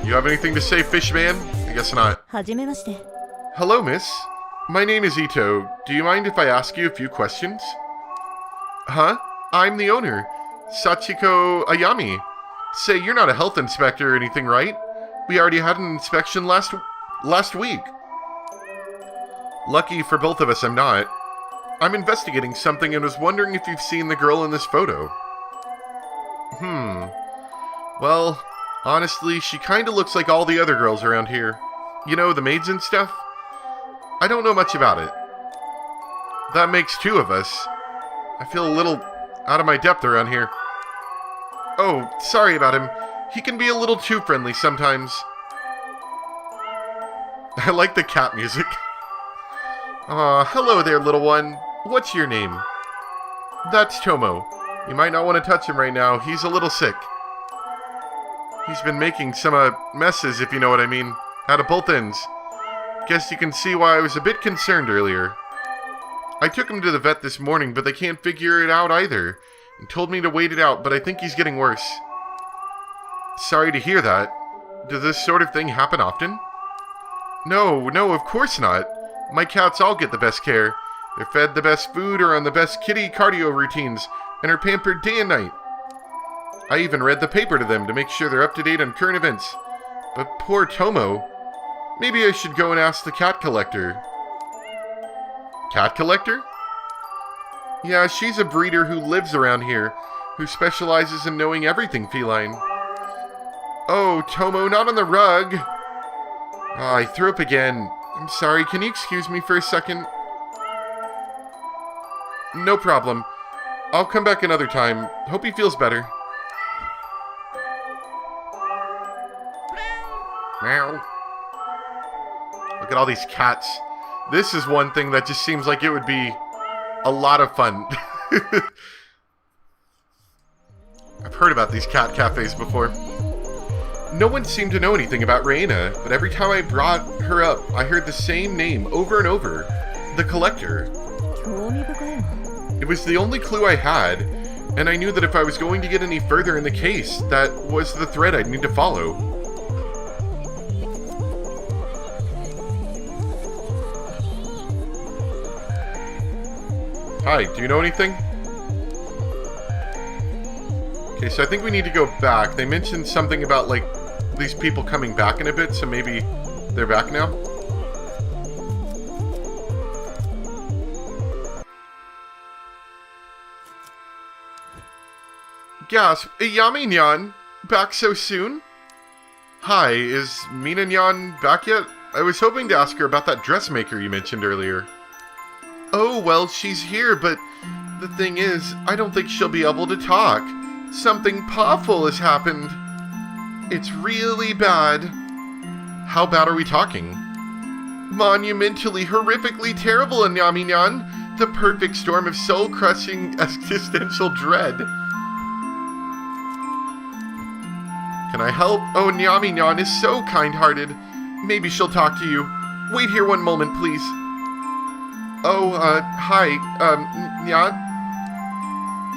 You have anything to say, Fishman? I guess not. はじめまして。 Hello, miss. My name is Ito. Do you mind if I ask you a few questions? Huh? I'm the owner, Sachiko Ayami. Say, you're not a health inspector or anything, right? We already had an inspection last week. Lucky for both of us, I'm not. I'm investigating something and was wondering if you've seen the girl in this photo. Well, honestly, she kinda looks like all the other girls around here. You know, the maids and stuff? I don't know much about it. That makes two of us. I feel a little out of my depth around here. Oh, sorry about him. He can be a little too friendly sometimes. I like the cat music. Aw, hello there, little one. What's your name? That's Tomo. You might not want to touch him right now. He's a little sick. He's been making some messes, if you know what I mean, out of both ends. Guess you can see why I was a bit concerned earlier. I took him to the vet this morning, but they can't figure it out either, and told me to wait it out, but I think he's getting worse. Sorry to hear that. Does this sort of thing happen often? No, of course not. My cats all get the best care. They're fed the best food, are on the best kitty cardio routines, and are pampered day and night. I even read the paper to them to make sure they're up to date on current events. But poor Tomo. Maybe I should go and ask the cat collector. Cat collector? Yeah, she's a breeder who lives around here, who specializes in knowing everything feline. Oh, Tomo, not on the rug! Ah, I threw up again. I'm sorry, can you excuse me for a second? No problem. I'll come back another time. Hope he feels better. Meow. Look at all these cats. This is one thing that just seems like it would be a lot of fun. I've heard about these cat cafes before. No one seemed to know anything about Reina, but every time I brought her up, I heard the same name over and over. The Collector. 興味深いな。 It was the only clue I had, and I knew that if I was going to get any further in the case, that was the thread I'd need to follow. Hi, do you know anything? Okay, so I think we need to go back. They mentioned something about, like, these people coming back in a bit, so maybe they're back now? Gasp, Yami-nyan, back so soon? Hi, is Mina-nyan back yet? I was hoping to ask her about that dressmaker you mentioned earlier. Oh, well, she's here, but the thing is, I don't think she'll be able to talk. Something awful has happened. It's really bad. How bad are we talking? Monumentally, horrifically terrible, Yami-nyan. The perfect storm of soul-crushing existential dread. Can I help? Oh, Nyami-nyan is so kind-hearted. Maybe she'll talk to you. Wait here one moment, please. Oh, hi, Nyan?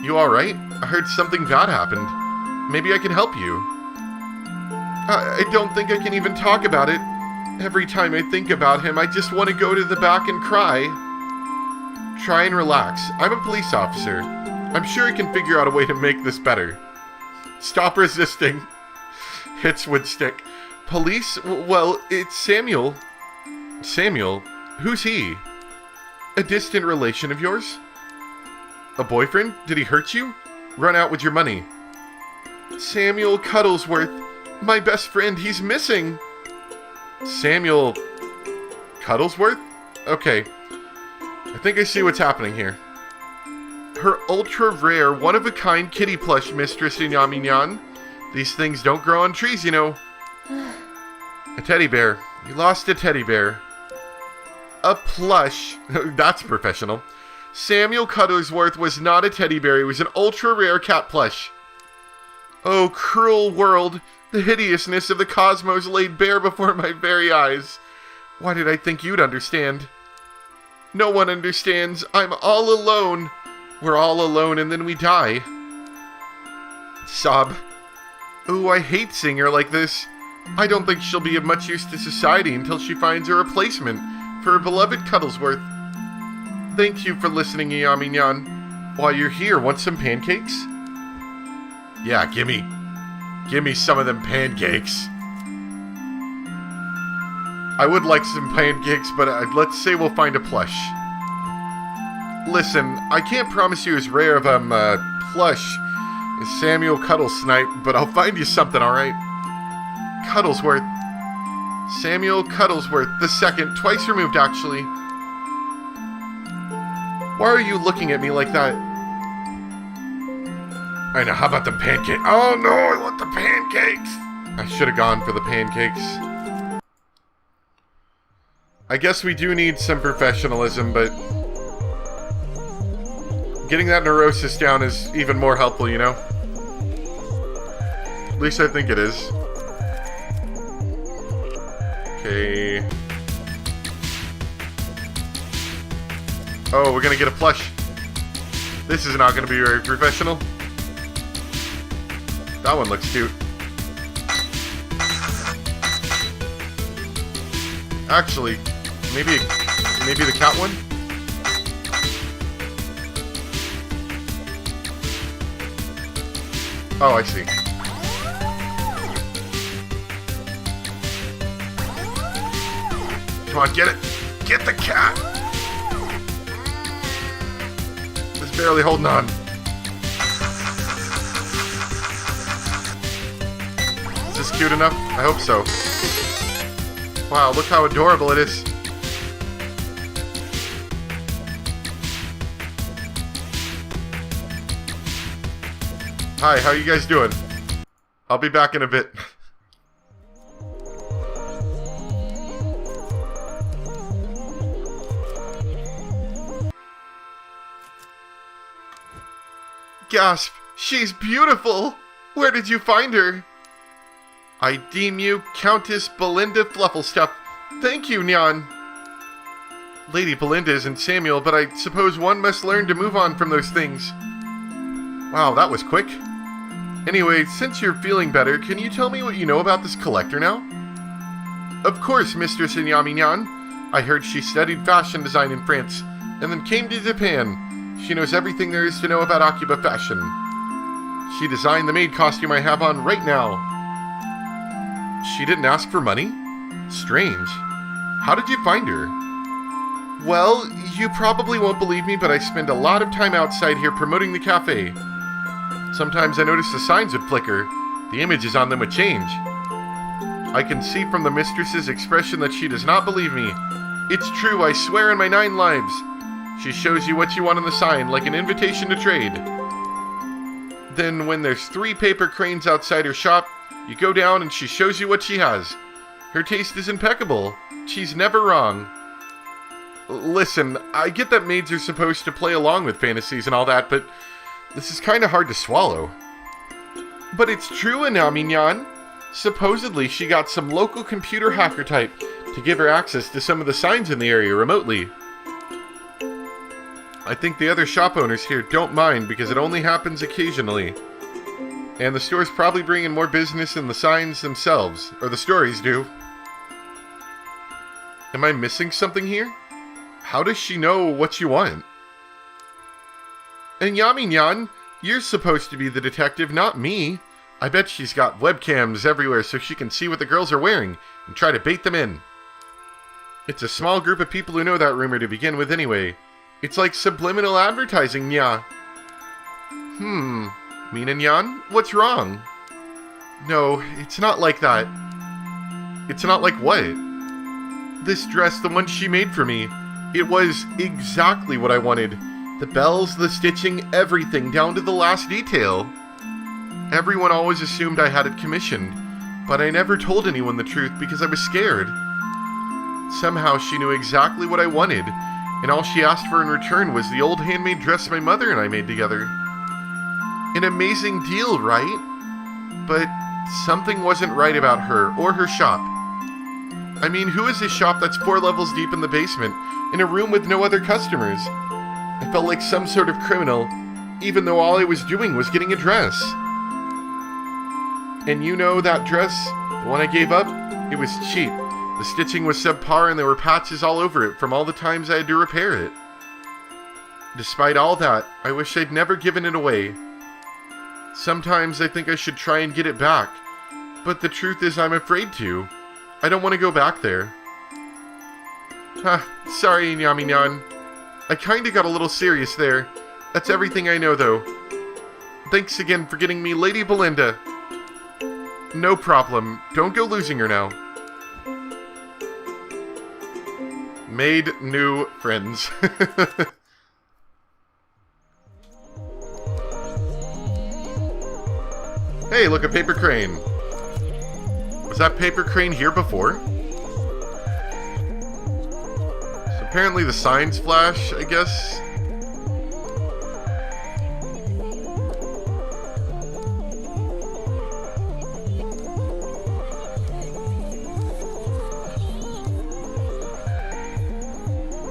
You alright? I heard something bad happened. Maybe I can help you. I don't think I can even talk about it. Every time I think about him, I just want to go to the back and cry. Try and relax. I'm a police officer. I'm sure I can figure out a way to make this better. Stop resisting. Hits would stick. Police? Well, it's Samuel. Samuel? Who's he? A distant relation of yours? A boyfriend? Did he hurt you? Run out with your money. Samuel Cuddlesworth. My best friend, he's missing. Samuel Cuddlesworth? Okay. I think I see what's happening here. Her ultra-rare, one-of-a-kind kitty plush mistress in Yami-nyan. These things don't grow on trees, you know. A teddy bear. You lost a teddy bear. A plush. That's professional. Samuel Cuddlesworth was not a teddy bear. He was an ultra-rare cat plush. Oh, cruel world. The hideousness of the cosmos laid bare before my very eyes. Why did I think you'd understand? No one understands. I'm all alone. We're all alone and then we die. Sob. Ooh, I hate seeing her like this. I don't think she'll be of much use to society until she finds a replacement for her beloved Cuddlesworth. Thank you for listening, Yami Nyan. While you're here, want some pancakes? Yeah, gimme some of them pancakes. I would like some pancakes, but let's say we'll find a plush. Listen, I can't promise you as rare of a plush as Samuel Cuddlesnipe, but I'll find you something, alright? Cuddlesworth. Samuel Cuddlesworth II, twice removed actually. Why are you looking at me like that? I know, how about the pancake? Oh no, I want the pancakes! I should have gone for the pancakes. I guess we do need some professionalism, but getting that neurosis down is even more helpful, you know? At least I think it is. Okay. Oh, we're gonna get a plush. This is not gonna be very professional. That one looks cute. Actually, maybe the cat one? Oh, I see. Come on, get it! Get the cat! It's barely holding on. Is this cute enough? I hope so. Wow, look how adorable it is. Hi, how you guys doing? I'll be back in a bit. Gasp! She's beautiful! Where did you find her? I deem you Countess Belinda Flufflestuff. Thank you, Nyan. Lady Belinda isn't Samuel, but I suppose one must learn to move on from those things. Wow, that was quick. Anyway, since you're feeling better, can you tell me what you know about this collector now? Of course, Mistress Yami Nyan. I heard she studied fashion design in France, and then came to Japan. She knows everything there is to know about Akiba fashion. She designed the maid costume I have on right now. She didn't ask for money? Strange. How did you find her? Well, you probably won't believe me, but I spend a lot of time outside here promoting the cafe. Sometimes I notice the signs would flicker. The images on them would change. I can see from the mistress's expression that she does not believe me. It's true, I swear on my 9 lives. She shows you what you want on the sign, like an invitation to trade. Then when there's 3 paper cranes outside her shop, you go down and she shows you what she has. Her taste is impeccable. She's never wrong. Listen, I get that maids are supposed to play along with fantasies and all that, but this is kind of hard to swallow. But it's true, Yami Nyan. Supposedly, she got some local computer hacker type to give her access to some of the signs in the area remotely. I think the other shop owners here don't mind because it only happens occasionally. And the store's probably bringing more business than the signs themselves, or the stories do. Am I missing something here? How does she know what you want? And Yami Nyan, you're supposed to be the detective, not me. I bet she's got webcams everywhere so she can see what the girls are wearing and try to bait them in. It's a small group of people who know that rumor to begin with anyway. It's like subliminal advertising, nya. Mina Nyan, what's wrong? No, it's not like that. It's not like what? This dress, the one she made for me, it was exactly what I wanted. The bells, the stitching, everything, down to the last detail. Everyone always assumed I had it commissioned, but I never told anyone the truth because I was scared. Somehow she knew exactly what I wanted, and all she asked for in return was the old handmade dress my mother and I made together. An amazing deal, right? But something wasn't right about her or her shop. I mean, who is this shop that's 4 levels deep in the basement, in a room with no other customers? I felt like some sort of criminal, even though all I was doing was getting a dress. And you know that dress, But when I gave up, it was cheap. The stitching was subpar and there were patches all over it from all the times I had to repair it. Despite all that, I wish I'd never given it away. Sometimes I think I should try and get it back, but the truth is I'm afraid to. I don't want to go back there. Sorry, Nyami-nyan. I kinda got a little serious there. That's everything I know, though. Thanks again for getting me Lady Belinda. No problem. Don't go losing her now. Made new friends. Hey, look, a paper crane. Was that paper crane here before? So apparently the signs flash, I guess.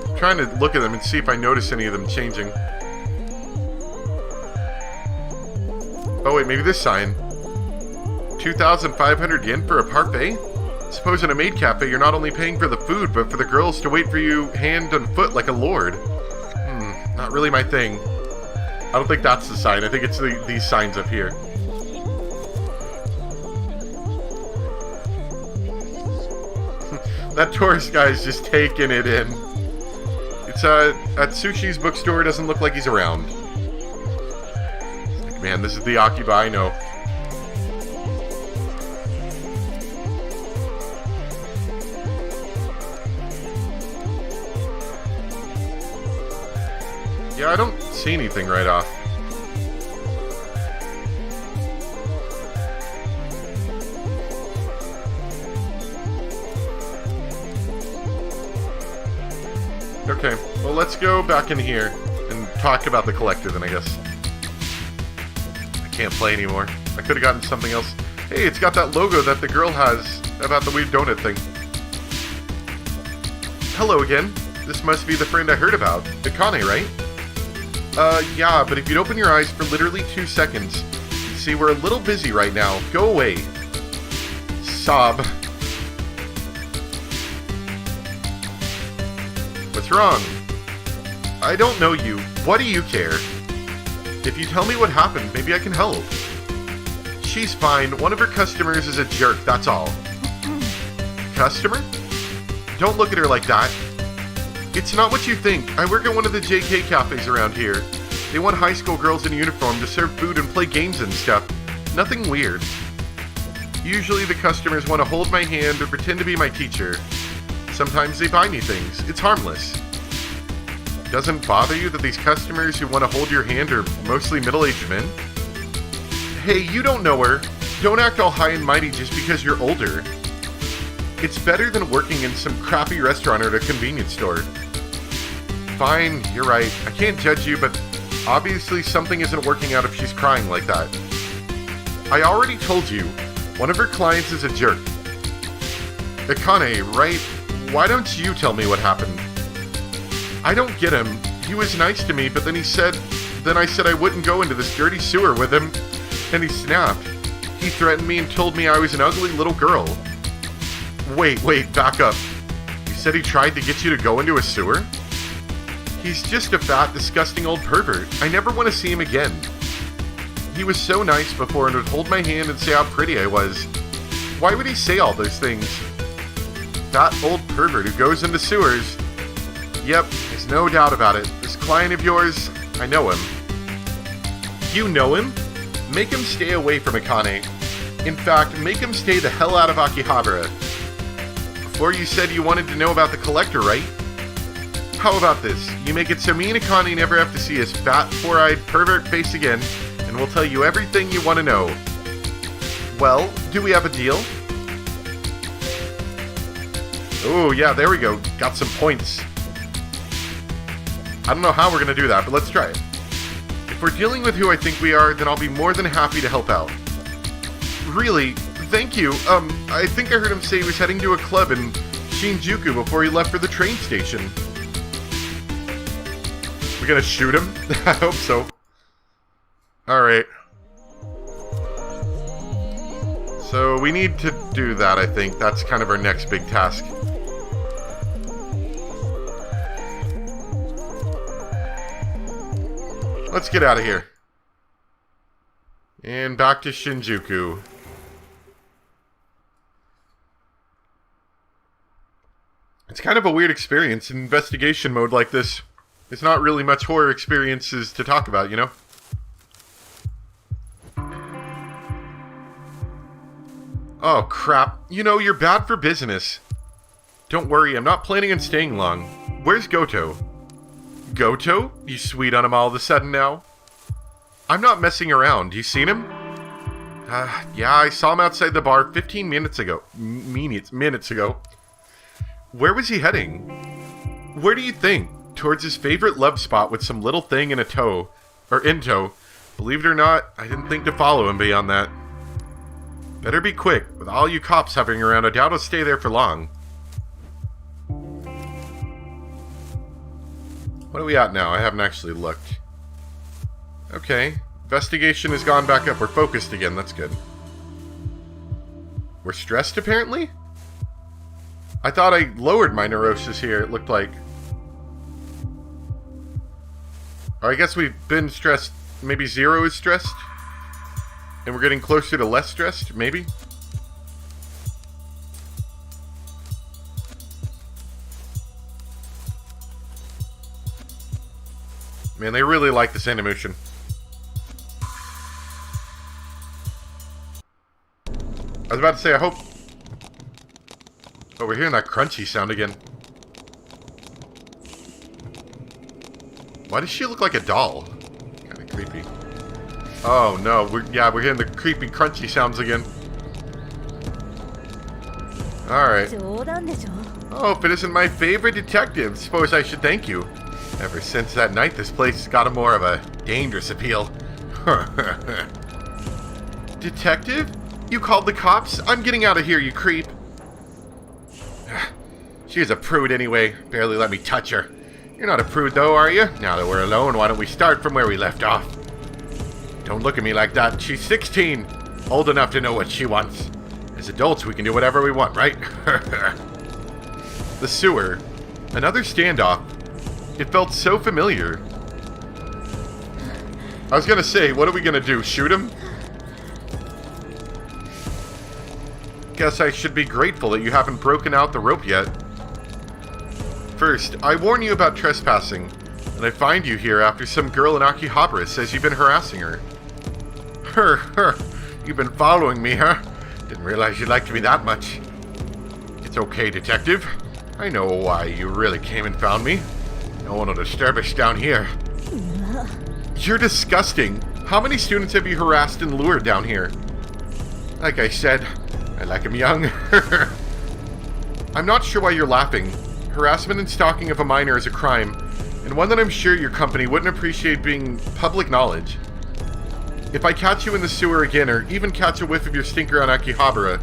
I'm trying to look at them and see if I notice any of them changing. Oh wait, maybe this sign. 2,500 yen for a parfait? Suppose in a maid cafe you're not only paying for the food, but for the girls to wait for you hand and foot like a lord. Not really my thing. I don't think that's the sign. I think it's these signs up here. That tourist guy's just taking it in. It's at Sushi's bookstore. Doesn't look like he's around. Like, man, this is the Akiba I know. Yeah, I don't see anything right off. Okay, well let's go back in here and talk about the collector then, I guess. I can't play anymore. I could have gotten something else. Hey, it's got that logo that the girl has about the weird donut thing. Hello again. This must be the friend I heard about. Akane, right? Yeah, but if you'd open your eyes for literally 2 seconds, you'd see we're a little busy right now. Go away. Sob. What's wrong? I don't know you. What do you care? If you tell me what happened, maybe I can help. She's fine. One of her customers is a jerk, that's all. Customer? Don't look at her like that. It's not what you think. I work at one of the JK cafes around here. They want high school girls in uniform to serve food and play games and stuff. Nothing weird. Usually the customers want to hold my hand or pretend to be my teacher. Sometimes they buy me things. It's harmless. Doesn't bother you that these customers who want to hold your hand are mostly middle-aged men? Hey, you don't know her. Don't act all high and mighty just because you're older. It's better than working in some crappy restaurant or at a convenience store. Fine, you're right. I can't judge you, but obviously something isn't working out if she's crying like that. I already told you, one of her clients is a jerk. Akane, right? Why don't you tell me what happened? I don't get him. He was nice to me, but then I said I wouldn't go into this dirty sewer with him, and he snapped. He threatened me and told me I was an ugly little girl. Wait, back up. You said he tried to get you to go into a sewer? He's just a fat, disgusting old pervert. I never want to see him again. He was so nice before and would hold my hand and say how pretty I was. Why would he say all those things? That old pervert who goes into sewers. Yep, there's no doubt about it. This client of yours, I know him. You know him? Make him stay away from Akane. In fact, make him stay the hell out of Akihabara. Before you said you wanted to know about the collector, right? How about this? You make it so me and Akane never have to see his fat, four-eyed pervert face again, and we'll tell you everything you want to know. Well, do we have a deal? Oh, yeah, there we go. Got some points. I don't know how we're going to do that, but let's try it. If we're dealing with who I think we are, then I'll be more than happy to help out. Really? Thank you. I think I heard him say he was heading to a club in Shinjuku before he left for the train station. We gonna shoot him? I hope so. Alright. So we need to do that, I think. That's kind of our next big task. Let's get out of here. And back to Shinjuku. It's kind of a weird experience in investigation mode like this. There's not really much horror experiences to talk about, you know? Oh, crap. You know, you're bad for business. Don't worry, I'm not planning on staying long. Where's Goto? Goto? You sweet on him all of a sudden now? I'm not messing around. You seen him? Yeah, I saw him outside the bar 15 minutes ago. Minutes ago. Where was he heading? Where do you think? Towards his favorite love spot with some little thing in tow. Believe it or not, I didn't think to follow him beyond that. Better be quick. With all you cops hovering around, I doubt he'll stay there for long. What are we at now? I haven't actually looked. Okay. Investigation has gone back up. We're focused again. That's good. We're stressed, apparently? I thought I lowered my neurosis here, it looked like. Or I guess we've been stressed. Maybe 0 is stressed? And we're getting closer to less stressed? Maybe? Man, they really like this animation. I was about to say, I hope... Oh, we're hearing that crunchy sound again. Why does she look like a doll? Kind of creepy. Oh, no. We're hearing the creepy crunchy sounds again. Alright. Oh, if it isn't my favorite detective, suppose I should thank you. Ever since that night, this place has got a more of a dangerous appeal. Detective? You called the cops? I'm getting out of here, you creep. She's a prude anyway. Barely let me touch her. You're not a prude though, are you? Now that we're alone, why don't we start from where we left off? Don't look at me like that. She's 16. Old enough to know what she wants. As adults, we can do whatever we want, right? The sewer. Another standoff. It felt so familiar. I was gonna say, what are we gonna do? Shoot him? Guess I should be grateful that you haven't broken out the rope yet. First, I warn you about trespassing, and I find you here after some girl in Akihabara says you've been harassing her. You've been following me, huh? Didn't realize you liked me that much. It's okay, detective. I know why you really came and found me. No one will disturb us down here. You're disgusting. How many students have you harassed and lured down here? Like I said, I like him young. I'm not sure why you're laughing. Harassment and stalking of a minor is a crime, and one that I'm sure your company wouldn't appreciate being public knowledge. If I catch you in the sewer again, or even catch a whiff of your stinker on Akihabara,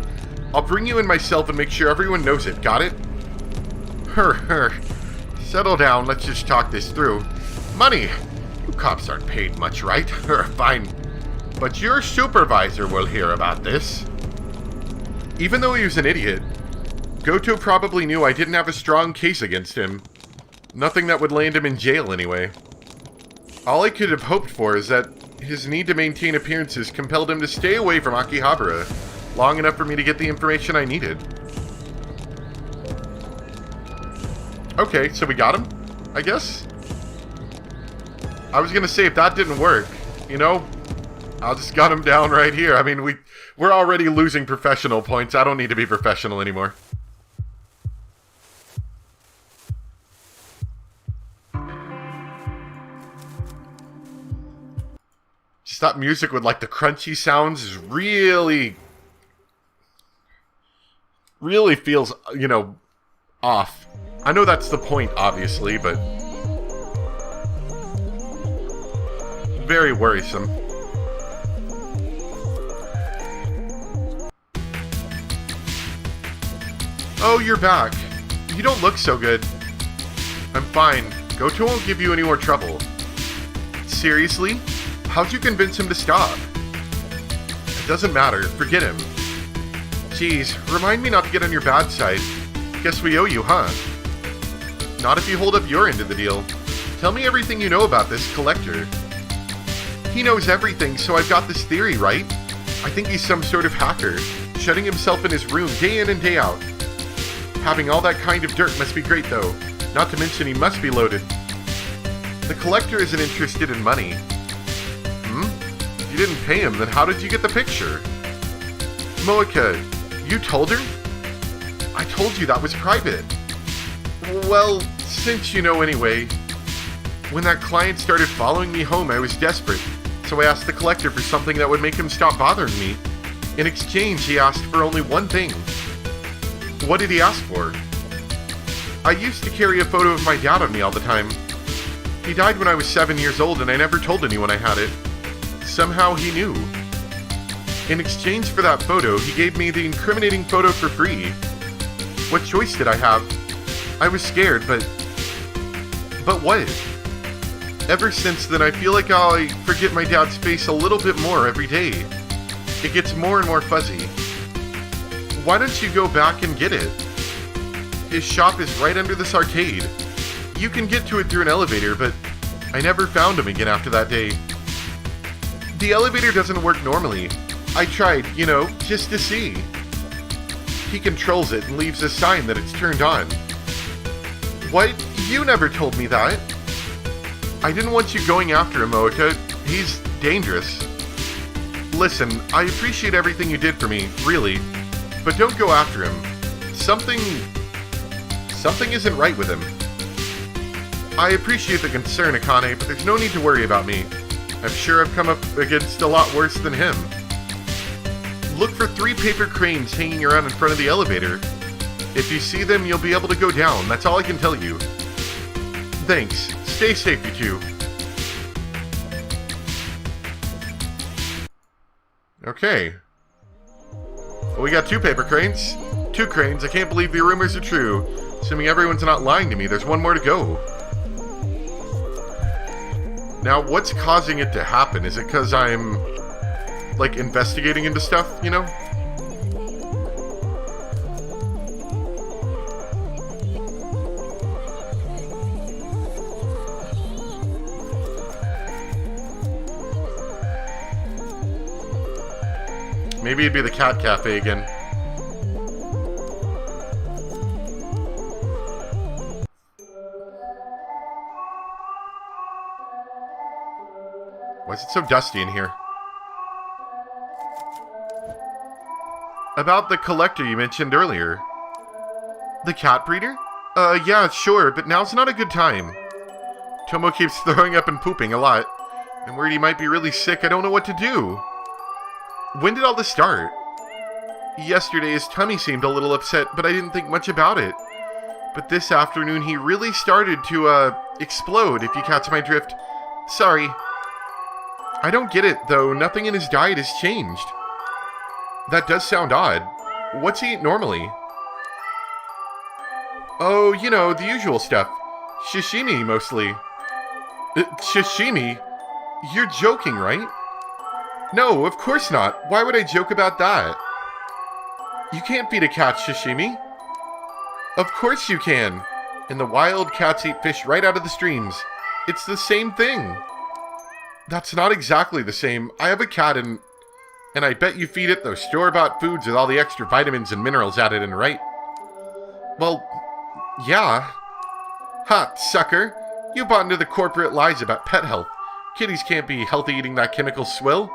I'll bring you in myself and make sure everyone knows it, got it? Settle down, let's just talk this through. Money! You cops aren't paid much, right? Fine. But your supervisor will hear about this. Even though he was an idiot, Goto probably knew I didn't have a strong case against him. Nothing that would land him in jail, anyway. All I could have hoped for is that his need to maintain appearances compelled him to stay away from Akihabara long enough for me to get the information I needed. Okay, so we got him, I guess? I was gonna say, if that didn't work, you know, I'll just gun him down right here. I mean, we're already losing professional points. I don't need to be professional anymore. Just that music with, like, the crunchy sounds is really feels, you know, off. I know that's the point, obviously, but very worrisome. Oh, you're back. You don't look so good. I'm fine. Goto won't give you any more trouble. Seriously? How'd you convince him to stop? It doesn't matter. Forget him. Geez, remind me not to get on your bad side. Guess we owe you, huh? Not if you hold up your end of the deal. Tell me everything you know about this collector. He knows everything, so I've got this theory, right? I think he's some sort of hacker, shutting himself in his room day in and day out. Having all that kind of dirt must be great, though. Not to mention he must be loaded. The collector isn't interested in money. If you didn't pay him, then how did you get the picture? Moeka, you told her? I told you that was private. Well, since you know anyway. When that client started following me home, I was desperate, so I asked the collector for something that would make him stop bothering me. In exchange, he asked for only one thing. What did he ask for? I used to carry a photo of my dad on me all the time. He died when I was 7 years old and I never told anyone I had it. Somehow he knew. In exchange for that photo, he gave me the incriminating photo for free. What choice did I have? I was scared, but what? Ever since then, I feel like I forget my dad's face a little bit more every day. It gets more and more fuzzy. Why don't you go back and get it? His shop is right under this arcade. You can get to it through an elevator, but I never found him again after that day. The elevator doesn't work normally. I tried, just to see. He controls it and leaves a sign that it's turned on. What? You never told me that. I didn't want you going after him, Moeka. He's dangerous. Listen, I appreciate everything you did for me, really. But don't go after him. Something isn't right with him. I appreciate the concern, Akane, but there's no need to worry about me. I'm sure I've come up against a lot worse than him. Look for 3 paper cranes hanging around in front of the elevator. If you see them, you'll be able to go down. That's all I can tell you. Thanks. Stay safe, you two. Okay. Well, we got 2 paper cranes. 2 cranes. I can't believe the rumors are true. Assuming everyone's not lying to me, there's 1 more to go. Now, what's causing it to happen? Is it because I'm, investigating into stuff, Maybe it'd be the cat cafe again. Why is it so dusty in here? About the collector you mentioned earlier. The cat breeder? Yeah, sure, but now's not a good time. Tomo keeps throwing up and pooping a lot. I'm worried he might be really sick. I don't know what to do. When did all this start? Yesterday his tummy seemed a little upset, but I didn't think much about it. But this afternoon he really started to, explode, if you catch my drift. Sorry. I don't get it, though. Nothing in his diet has changed. That does sound odd. What's he eat normally? Oh, the usual stuff. Sashimi, mostly. Sashimi? You're joking, right? No, of course not. Why would I joke about that? You can't feed a cat sashimi. Of course you can. In the wild, cats eat fish right out of the streams. It's the same thing. That's not exactly the same. I have a cat and I bet you feed it those store-bought foods with all the extra vitamins and minerals added in, right? Well, yeah. Ha, sucker. You bought into the corporate lies about pet health. Kitties can't be healthy eating that chemical swill.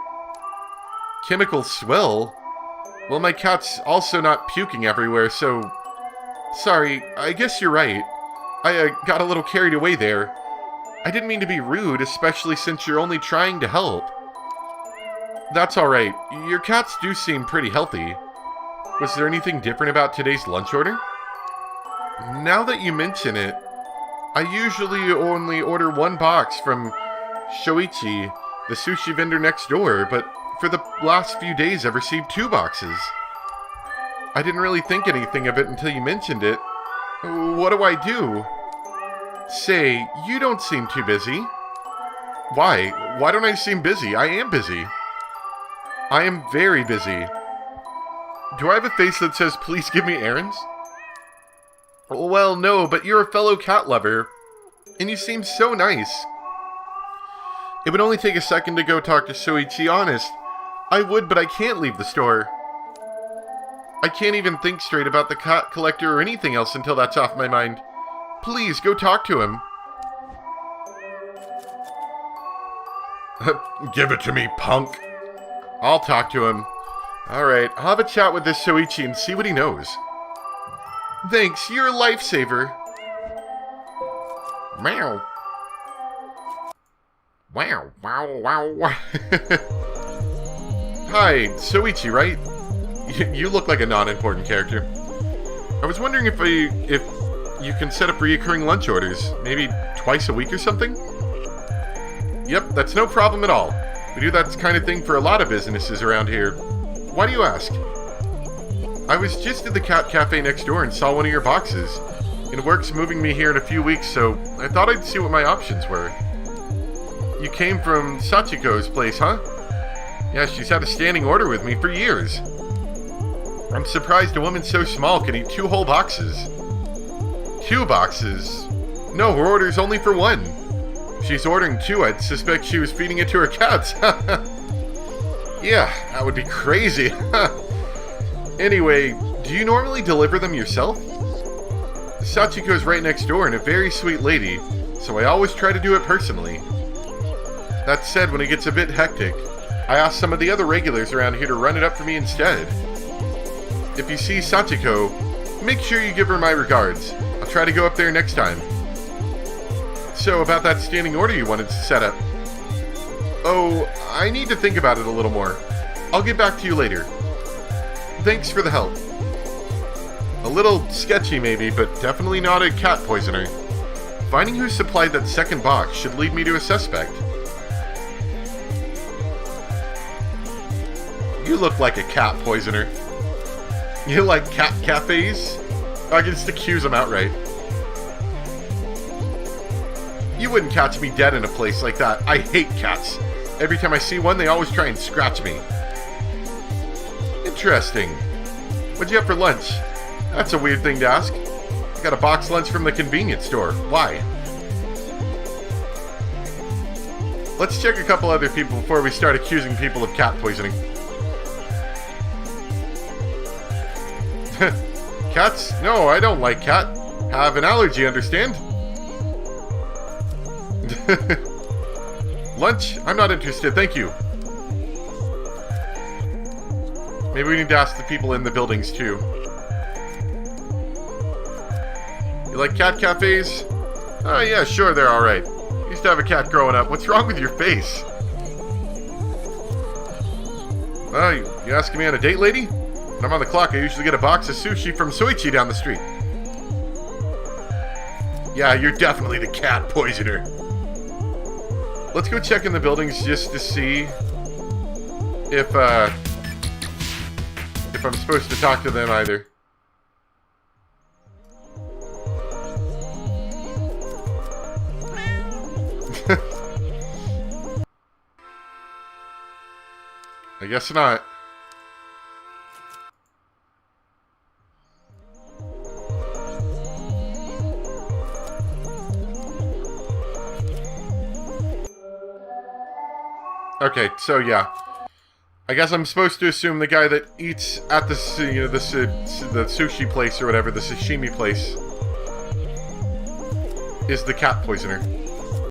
Chemical swill? Well, my cat's also not puking everywhere, so... Sorry, I guess you're right. I got a little carried away there. I didn't mean to be rude, especially since you're only trying to help. That's alright. Your cats do seem pretty healthy. Was there anything different about today's lunch order? Now that you mention it, I usually only order 1 box from Shoichi, the sushi vendor next door, but for the last few days I've received 2 boxes. I didn't really think anything of it until you mentioned it. What do I do? Say, you don't seem too busy. Why? Why don't I seem busy? I am busy. I am very busy. Do I have a face that says, please give me errands? Well, no, but you're a fellow cat lover, and you seem so nice. It would only take a second to go talk to Soichi, honest. I would, but I can't leave the store. I can't even think straight about the cat collector or anything else until that's off my mind. Please, go talk to him. Give it to me, punk. I'll talk to him. Alright, I'll have a chat with this Soichi and see what he knows. Thanks, you're a lifesaver. Meow. Wow, wow, wow, wow. Hi, Soichi, right? You look like a non-important character. I was wondering if you can set up recurring lunch orders, maybe twice a week or something? Yep, that's no problem at all. We do that kind of thing for a lot of businesses around here. Why do you ask? I was just at the cat cafe next door and saw one of your boxes. And work's moving me here in a few weeks, so I thought I'd see what my options were. You came from Sachiko's place, huh? Yeah, she's had a standing order with me for years. I'm surprised a woman so small can eat 2 whole boxes. 2 boxes? No, her order's only for 1. If she's ordering 2, I'd suspect she was feeding it to her cats. Yeah, that would be crazy. Anyway, do you normally deliver them yourself? Sachiko's right next door and a very sweet lady, so I always try to do it personally. That said, when it gets a bit hectic, I ask some of the other regulars around here to run it up for me instead. If you see Sachiko, make sure you give her my regards. I'll try to go up there next time. So, about that standing order you wanted to set up. Oh, I need to think about it a little more. I'll get back to you later. Thanks for the help. A little sketchy maybe, but definitely not a cat poisoner. Finding who supplied that second box should lead me to a suspect. You look like a cat poisoner. You like cat cafes? I can just accuse them outright. You wouldn't catch me dead in a place like that. I hate cats. Every time I see one, they always try and scratch me. Interesting. What'd you have for lunch? That's a weird thing to ask. I got a box lunch from the convenience store. Why? Let's check a couple other people before we start accusing people of cat poisoning. Cats? No, I don't like cat. Have an allergy, understand? Lunch? I'm not interested, thank you. Maybe we need to ask the people in the buildings too. You like cat cafes? Oh yeah, sure, they're alright. Used to have a cat growing up. What's wrong with your face? Oh, you asking me on a date, lady? When I'm on the clock, I usually get a box of sushi from Soichi down the street. Yeah, you're definitely the cat poisoner. Let's go check in the buildings just to see if I'm supposed to talk to them either. I guess not. Okay, so yeah. I guess I'm supposed to assume the guy that eats at the sushi place or whatever, the sashimi place, is the cat poisoner.